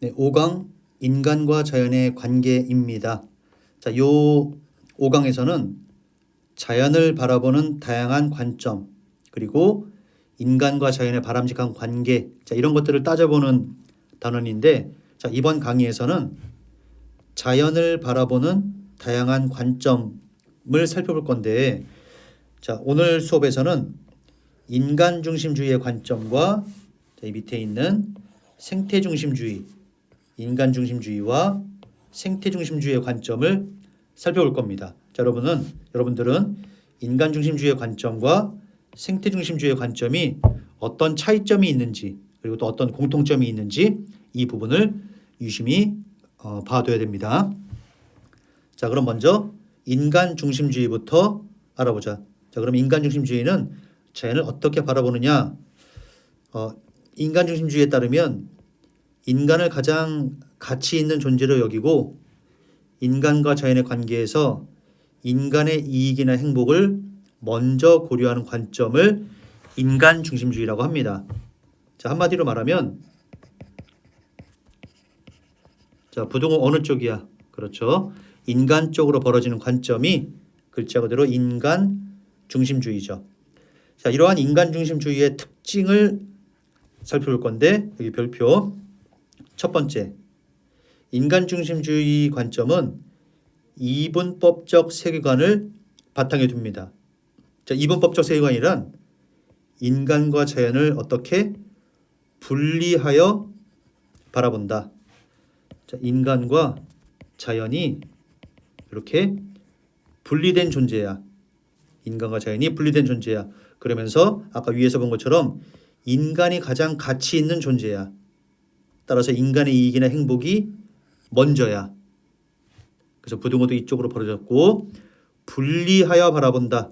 네, 5강 인간과 자연의 관계입니다. 자, 요 5강에서는 자연을 바라보는 다양한 관점, 그리고 인간과 자연의 바람직한 관계, 자, 이런 것들을 따져보는 단원인데, 자, 이번 강의에서는 자연을 바라보는 다양한 관점을 살펴볼 건데, 자, 오늘 수업에서는 인간 중심주의의 관점과 이 밑에 있는 생태 중심주의, 인간 중심주의와 생태 중심주의의 관점을 살펴볼 겁니다. 자, 여러분들은 인간 중심주의의 관점과 생태 중심주의의 관점이 어떤 차이점이 있는지, 그리고 또 어떤 공통점이 있는지 이 부분을 유심히 봐둬야 됩니다. 자, 그럼 먼저 인간 중심주의부터 알아보자. 자, 그럼 인간 중심주의는 자연을 어떻게 바라보느냐? 인간 중심주의에 따르면 인간을 가장 가치 있는 존재로 여기고, 인간과 자연의 관계에서 인간의 이익이나 행복을 먼저 고려하는 관점을 인간 중심주의라고 합니다. 자, 한마디로 말하면, 자, 부동은 어느 쪽이야? 그렇죠. 인간 쪽으로 벌어지는 관점이 글자 그대로 인간 중심주의죠. 자, 이러한 인간 중심주의의 특징을 살펴볼 건데, 여기 별표 첫 번째, 인간 중심주의 관점은 이분법적 세계관을 바탕에 둡니다. 자, 이분법적 세계관이란 인간과 자연을 어떻게 분리하여 바라본다. 자, 인간과 자연이 이렇게 분리된 존재야. 인간과 자연이 분리된 존재야. 그러면서 아까 위에서 본 것처럼 인간이 가장 가치 있는 존재야. 따라서 인간의 이익이나 행복이 먼저야. 그래서 부등호도 이쪽으로 벌어졌고, 분리하여 바라본다.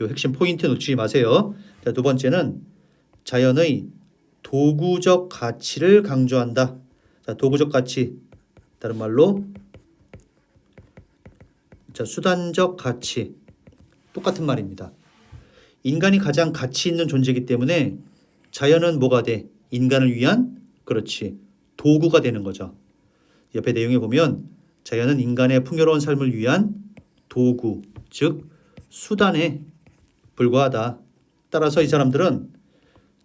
이 핵심 포인트 놓치지 마세요. 자, 두 번째는 자연의 도구적 가치를 강조한다. 자, 도구적 가치, 다른 말로 자, 수단적 가치, 똑같은 말입니다. 인간이 가장 가치 있는 존재이기 때문에 자연은 뭐가 돼? 인간을 위한, 그렇지, 도구가 되는 거죠. 옆에 내용에 보면 자연은 인간의 풍요로운 삶을 위한 도구, 즉 수단에 불과하다. 따라서 이 사람들은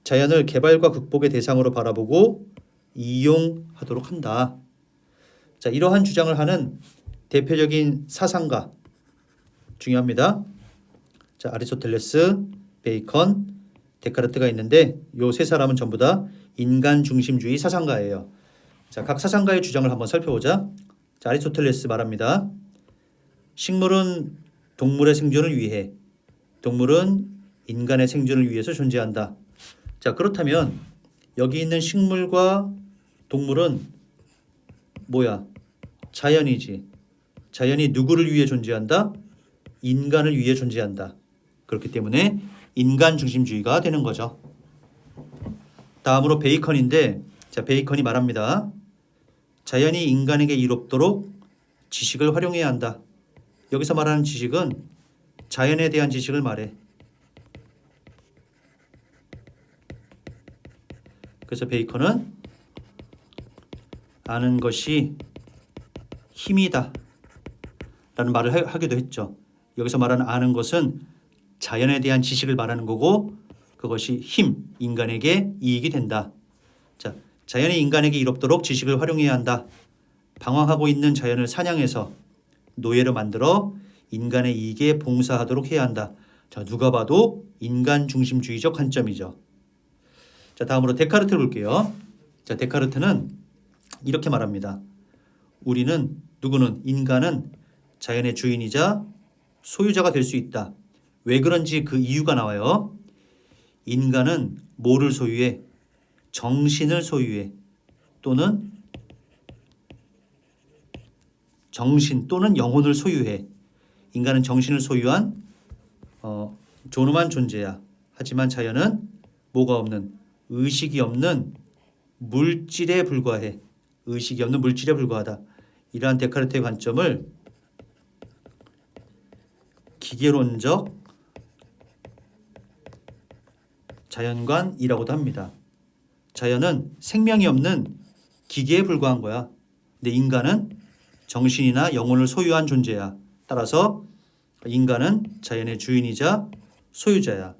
자연을 개발과 극복의 대상으로 바라보고 이용하도록 한다. 자, 이러한 주장을 하는 대표적인 사상가 중요합니다. 자, 아리스토텔레스, 베이컨, 데카르트가 있는데 요 세 사람은 전부 다 인간 중심주의 사상가예요. 자, 각 사상가의 주장을 한번 살펴보자. 자, 아리스토텔레스 말합니다. 식물은 동물의 생존을 위해, 동물은 인간의 생존을 위해서 존재한다. 자, 그렇다면 여기 있는 식물과 동물은 뭐야? 자연이지. 자연이 누구를 위해 존재한다? 인간을 위해 존재한다. 그렇기 때문에 인간 중심주의가 되는 거죠. 다음으로 베이컨인데, 자, 베이컨이 말합니다. 자연이 인간에게 이롭도록 지식을 활용해야 한다. 여기서 말하는 지식은 자연에 대한 지식을 말해. 그래서 베이컨은 아는 것이 힘이다 라는 말을 하기도 했죠. 여기서 말하는 아는 것은 자연에 대한 지식을 말하는 거고, 그것이 힘, 인간에게 이익이 된다. 자, 자연이 인간에게 이롭도록 지식을 활용해야 한다. 방황하고 있는 자연을 사냥해서 노예로 만들어 인간의 이익에 봉사하도록 해야 한다. 자, 누가 봐도 인간 중심주의적 관점이죠. 자, 다음으로 데카르트를 볼게요. 자, 데카르트는 이렇게 말합니다. 누구는 인간은 자연의 주인이자 소유자가 될 수 있다. 왜 그런지 그 이유가 나와요. 인간은 뭐를 소유해? 정신을 소유해. 또는 정신 또는 영혼을 소유해. 인간은 정신을 소유한 존엄한 존재야. 하지만 자연은 뭐가 없는, 의식이 없는 물질에 불과해. 의식이 없는 물질에 불과하다. 이러한 데카르트의 관점을 기계론적 자연관이라고도 합니다. 자연은 생명이 없는 기계에 불과한 거야. 근데 인간은 정신이나 영혼을 소유한 존재야. 따라서 인간은 자연의 주인이자 소유자야.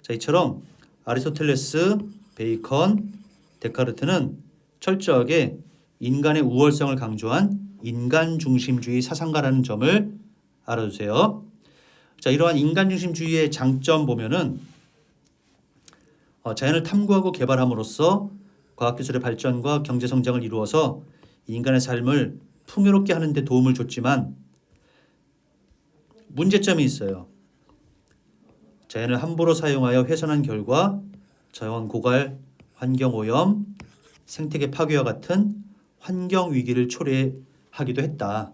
자, 이처럼 아리스토텔레스, 베이컨, 데카르트는 철저하게 인간의 우월성을 강조한 인간 중심주의 사상가라는 점을 알아두세요. 자, 이러한 인간 중심주의의 장점 보면은 자연을 탐구하고 개발함으로써 과학기술의 발전과 경제 성장을 이루어서 인간의 삶을 풍요롭게 하는 데 도움을 줬지만 문제점이 있어요. 자연을 함부로 사용하여 훼손한 결과 자연 고갈, 환경 오염, 생태계 파괴와 같은 환경 위기를 초래하기도 했다.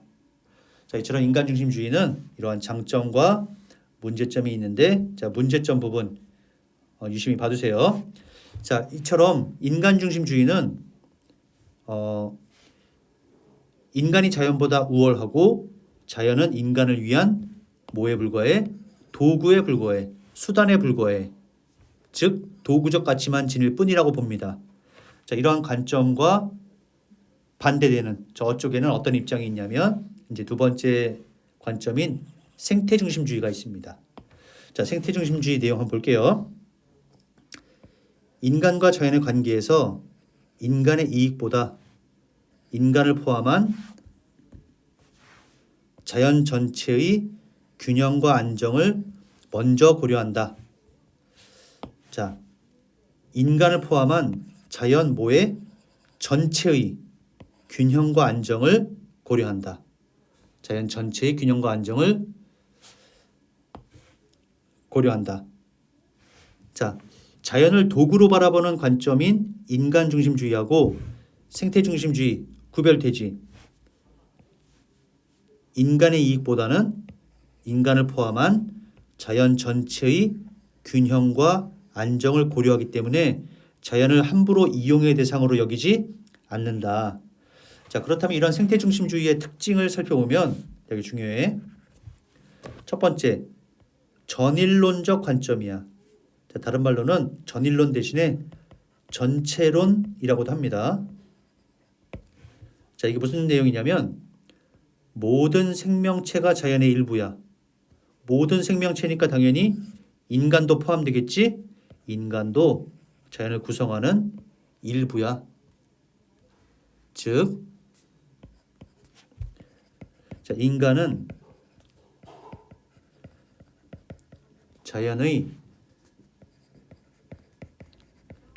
자, 이처럼 인간 중심주의는 이러한 장점과 문제점이 있는데, 자, 문제점 부분 유심히 봐두세요. 자, 이처럼 인간 중심주의는 인간이 자연보다 우월하고 자연은 인간을 위한 뭐에 불과해? 도구에 불과해. 수단에 불과해. 즉 도구적 가치만 지닐 뿐이라고 봅니다. 자, 이러한 관점과 반대되는 저쪽에는 어떤 입장이 있냐면 이제 두 번째 관점인 생태 중심주의가 있습니다. 자, 생태 중심주의 내용 한번 볼게요. 인간과 자연의 관계에서 인간의 이익보다 인간을 포함한 자연 전체의 균형과 안정을 먼저 고려한다. 자, 인간을 포함한 자연 모의 전체의 균형과 안정을 고려한다. 자연 전체의 균형과 안정을 고려한다. 자, 자연을 도구로 바라보는 관점인 인간 중심주의하고 생태 중심주의 구별되지. 인간의 이익보다는 인간을 포함한 자연 전체의 균형과 안정을 고려하기 때문에 자연을 함부로 이용의 대상으로 여기지 않는다. 자, 그렇다면 이런 생태 중심주의의 특징을 살펴보면 되게 중요해. 첫 번째, 전일론적 관점이야. 자, 다른 말로는 전일론 대신에 전체론이라고도 합니다. 자, 이게 무슨 내용이냐면 모든 생명체가 자연의 일부야. 모든 생명체니까 당연히 인간도 포함되겠지? 인간도 자연을 구성하는 일부야. 즉, 자, 인간은 자연의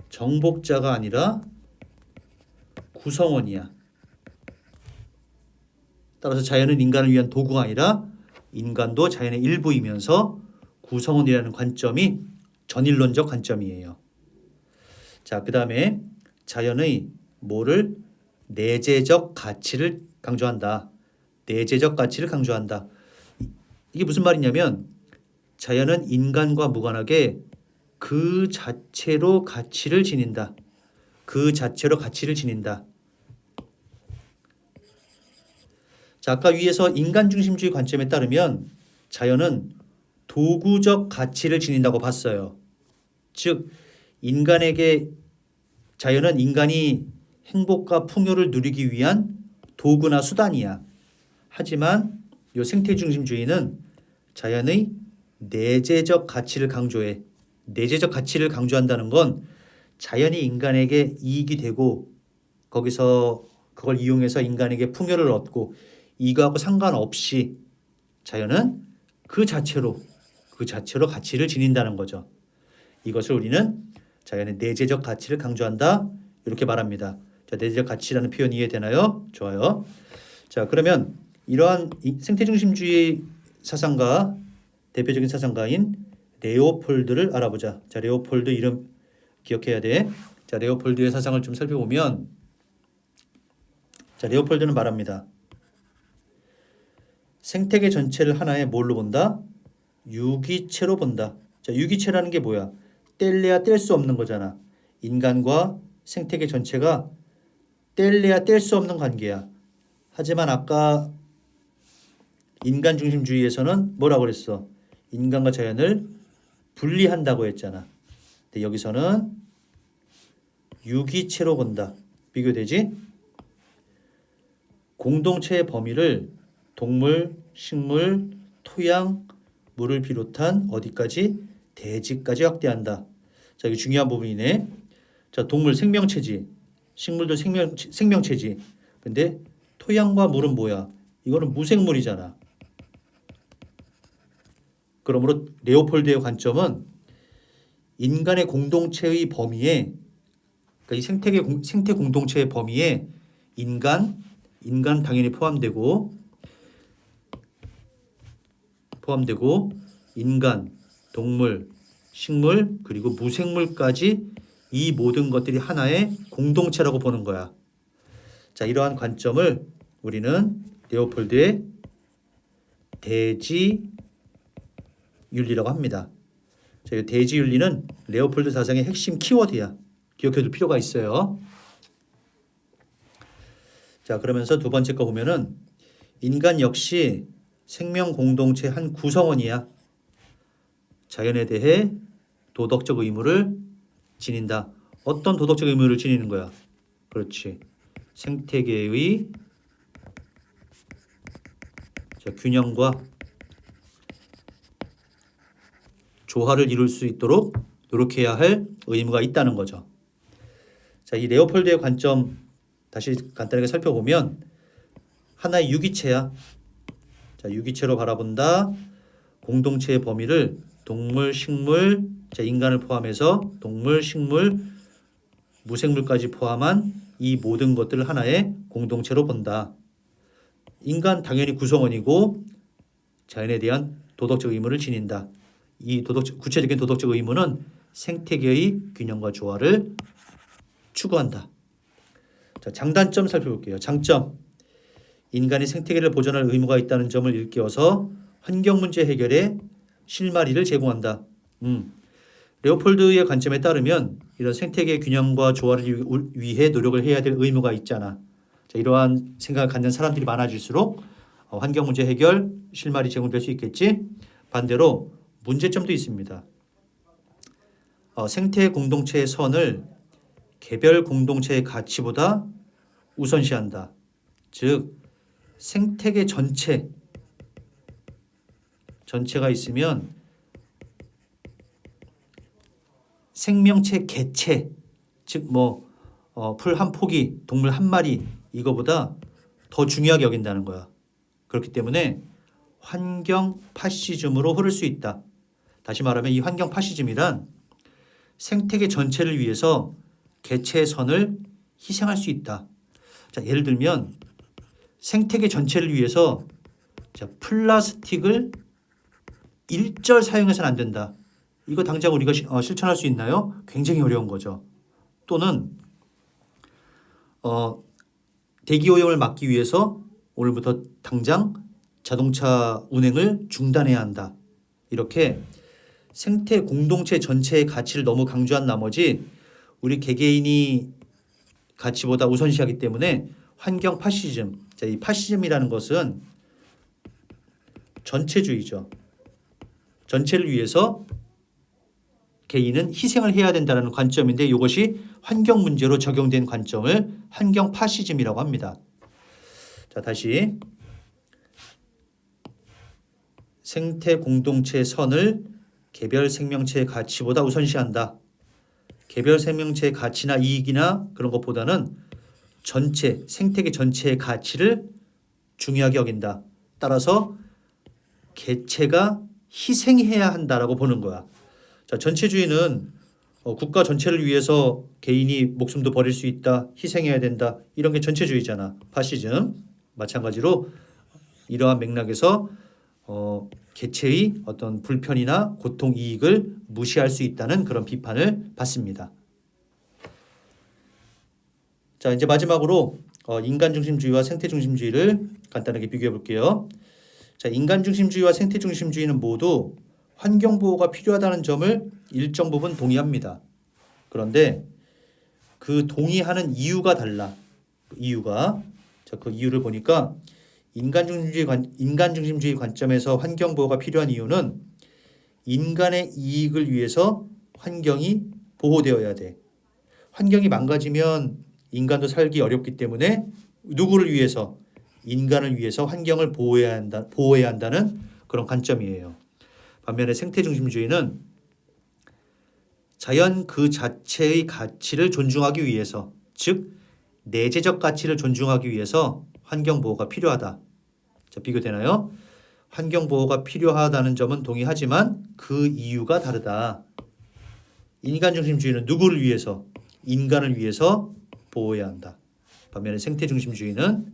정복자가 아니라 구성원이야. 따라서 자연은 인간을 위한 도구가 아니라 인간도 자연의 일부이면서 구성원이라는 관점이 전일론적 관점이에요. 자, 그 다음에 자연의 뭐를 내재적 가치를 강조한다. 내재적 가치를 강조한다. 이게 무슨 말이냐면 자연은 인간과 무관하게 그 자체로 가치를 지닌다. 그 자체로 가치를 지닌다. 자, 아까 위에서 인간 중심주의 관점에 따르면 자연은 도구적 가치를 지닌다고 봤어요. 즉, 자연은 인간이 행복과 풍요를 누리기 위한 도구나 수단이야. 하지만 이 생태 중심주의는 자연의 내재적 가치를 강조해. 내재적 가치를 강조한다는 건 자연이 인간에게 이익이 되고 거기서 그걸 이용해서 인간에게 풍요를 얻고 이거하고 상관없이 자연은 그 자체로 가치를 지닌다는 거죠. 이것을 우리는 자연의 내재적 가치를 강조한다. 이렇게 말합니다. 자, 내재적 가치라는 표현 이해되나요? 좋아요. 자, 그러면 이러한 생태중심주의 사상가 대표적인 사상가인 레오폴드를 알아보자. 자, 레오폴드 이름 기억해야 돼. 자, 레오폴드의 사상을 좀 살펴보면 자, 레오폴드는 말합니다. 생태계 전체를 하나의 뭘로 본다? 유기체로 본다. 자, 유기체라는 게 뭐야? 뗄래야 뗄 수 없는 거잖아. 인간과 생태계 전체가 뗄래야 뗄 수 없는 관계야. 하지만 아까 인간 중심주의에서는 뭐라고 그랬어? 인간과 자연을 분리한다고 했잖아. 근데 여기서는 유기체로 본다. 비교되지? 공동체의 범위를 동물, 식물, 토양, 물을 비롯한 어디까지? 대지까지 확대한다. 자, 이게 중요한 부분이네. 자, 동물 생명체지, 식물도 생명체지. 근데 토양과 물은 뭐야? 이거는 무생물이잖아. 그러므로 레오폴드의 관점은 인간의 공동체의 범위에, 그러니까 이 생태 공동체의 범위에 인간 당연히 포함되고 인간, 동물, 식물, 그리고 무생물까지 이 모든 것들이 하나의 공동체라고 보는 거야. 자, 이러한 관점을 우리는 레오폴드의 대지윤리라고 합니다. 자, 이 대지윤리는 레오폴드 사상의 핵심 키워드야. 기억해둘 필요가 있어요. 자, 그러면서 두 번째 거 보면은 인간 역시 생명 공동체 한 구성원이야. 자연에 대해 도덕적 의무를 지닌다. 어떤 도덕적 의무를 지니는 거야? 그렇지. 생태계의 균형과 조화를 이룰 수 있도록 노력해야 할 의무가 있다는 거죠. 자, 이 레오폴드의 관점 다시 간단하게 살펴보면 하나의 유기체야. 자, 유기체로 바라본다. 공동체의 범위를 동물, 식물, 자, 인간을 포함해서 동물, 식물, 무생물까지 포함한 이 모든 것들을 하나의 공동체로 본다. 인간 당연히 구성원이고 자연에 대한 도덕적 의무를 지닌다. 이 구체적인 도덕적 의무는 생태계의 균형과 조화를 추구한다. 자, 장단점 살펴볼게요. 장점. 인간이 생태계를 보존할 의무가 있다는 점을 일깨워서 환경 문제 해결에 실마리를 제공한다. 레오폴드의 관점에 따르면 이런 생태계 균형과 조화를 위해 노력을 해야 될 의무가 있잖아. 자, 이러한 생각을 갖는 사람들이 많아질수록 환경 문제 해결 실마리 제공될 수 있겠지. 반대로 문제점도 있습니다. 생태 공동체의 선을 개별 공동체의 가치보다 우선시한다. 즉 생태계 전체가 있으면 생명체 개체, 즉 풀 한 포기, 동물 한 마리 이거보다 더 중요하게 여긴다는 거야. 그렇기 때문에 환경 파시즘으로 흐를 수 있다. 다시 말하면 이 환경 파시즘이란 생태계 전체를 위해서 개체의 선을 희생할 수 있다. 자, 예를 들면 생태계 전체를 위해서 플라스틱을 일절 사용해서는 안 된다. 이거 당장 우리가 실천할 수 있나요? 굉장히 어려운 거죠. 또는 대기오염을 막기 위해서 오늘부터 당장 자동차 운행을 중단해야 한다. 이렇게 생태 공동체 전체의 가치를 너무 강조한 나머지 우리 개개인이 가치보다 우선시하기 때문에 환경 파시즘. 자, 이 파시즘이라는 것은 전체주의죠. 전체를 위해서 개인은 희생을 해야 된다는 관점인데 이것이 환경 문제로 적용된 관점을 환경 파시즘이라고 합니다. 자, 다시 생태 공동체의 선을 개별 생명체의 가치보다 우선시한다. 개별 생명체의 가치나 이익이나 그런 것보다는 전체 생태계 전체의 가치를 중요하게 여긴다. 따라서 개체가 희생해야 한다라고 보는 거야. 자, 전체주의는 국가 전체를 위해서 개인이 목숨도 버릴 수 있다, 희생해야 된다, 이런 게 전체주의잖아. 파시즘 마찬가지로 이러한 맥락에서 개체의 어떤 불편이나 고통, 이익을 무시할 수 있다는 그런 비판을 받습니다. 자, 이제 마지막으로 인간 중심주의와 생태 중심주의를 간단하게 비교해 볼게요. 자, 인간 중심주의와 생태 중심주의는 모두 환경 보호가 필요하다는 점을 일정 부분 동의합니다. 그런데 그 동의하는 이유가 달라. 이유가 그 이유를 보니까 인간 중심주의 관점에서 환경 보호가 필요한 이유는 인간의 이익을 위해서 환경이 보호되어야 돼. 환경이 망가지면 인간도 살기 어렵기 때문에 누구를 위해서? 인간을 위해서 환경을 보호해야 한다는 그런 관점이에요. 반면에 생태중심주의는 자연 그 자체의 가치를 존중하기 위해서, 즉 내재적 가치를 존중하기 위해서 환경 보호가 필요하다. 자, 비교되나요? 환경 보호가 필요하다는 점은 동의하지만 그 이유가 다르다. 인간 중심주의는 누구를 위해서? 인간을 위해서 보호해야 한다. 반면에 생태 중심주의는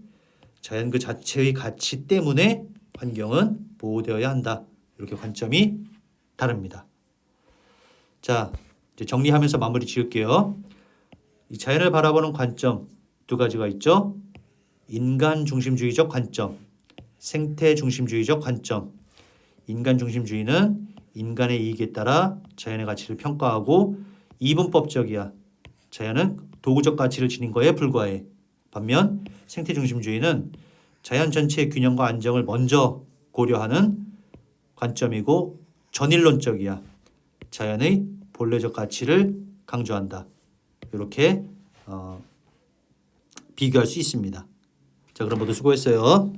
자연 그 자체의 가치 때문에 환경은 보호되어야 한다. 이렇게 관점이 다릅니다. 자, 이제 정리하면서 마무리 지을게요. 이 자연을 바라보는 관점 두 가지가 있죠. 인간 중심주의적 관점, 생태 중심주의적 관점. 인간 중심주의는 인간의 이익에 따라 자연의 가치를 평가하고 이분법적이야. 자연은 도구적 가치를 지닌 거에 불과해. 반면 생태 중심주의는 자연 전체의 균형과 안정을 먼저 고려하는 관점이고 전일론적이야. 자연의 본래적 가치를 강조한다. 이렇게 비교할 수 있습니다. 자, 그럼 모두 수고했어요.